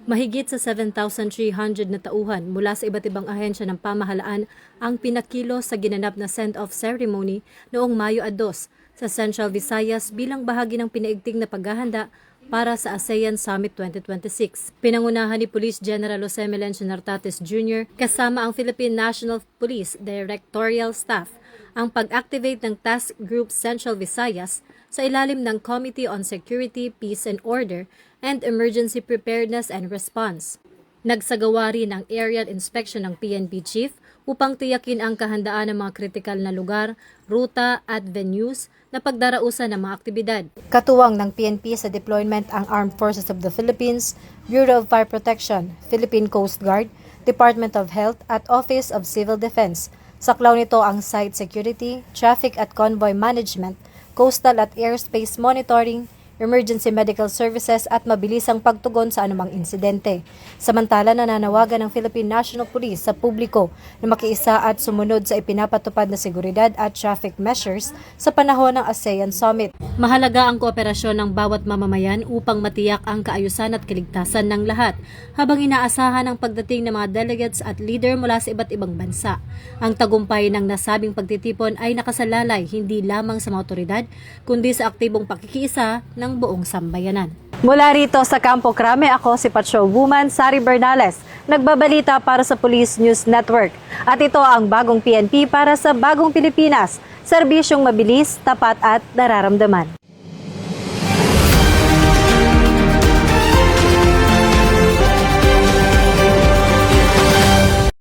Mahigit sa 7,300 na tauhan mula sa iba't ibang ahensya ng pamahalaan ang pinakilos sa ginanap na send-off ceremony noong Mayo 2 sa Central Visayas bilang bahagi ng pinaigting na paghahanda para sa ASEAN Summit 2026. Pinangunahan ni Police General Jose Melencio Nartates Jr. kasama ang Philippine National Police Directorial Staff ang pag-activate ng Task Group Central Visayas sa ilalim ng Committee on Security, Peace and Order and Emergency Preparedness and Response. Nagsagawa rin ang aerial inspection ng PNP Chief upang tiyakin ang kahandaan ng mga kritikal na lugar, ruta at venues na pagdarausan ng mga aktibidad. Katuwang ng PNP sa deployment ang Armed Forces of the Philippines, Bureau of Fire Protection, Philippine Coast Guard, Department of Health at Office of Civil Defense. Saklaw nito ang site security, traffic at convoy management, coastal at airspace monitoring, emergency medical services at mabilisang pagtugon sa anumang insidente. Samantala, nananawagan ng Philippine National Police sa publiko na makiisa at sumunod sa ipinapatupad na seguridad at traffic measures sa panahon ng ASEAN Summit. Mahalaga ang kooperasyon ng bawat mamamayan upang matiyak ang kaayusan at kaligtasan ng lahat, habang inaasahan ang pagdating ng mga delegates at leader mula sa iba't ibang bansa. Ang tagumpay ng nasabing pagtitipon ay nakasalalay hindi lamang sa mga otoridad, kundi sa aktibong pakikiisa ng buong sambayanan. Mula rito sa Campo Crame, ako si Patrol Woman Sari Bernales, nagbabalita para sa Police News Network. At ito ang bagong PNP para sa bagong Pilipinas, serbisyong mabilis, tapat at nararamdaman.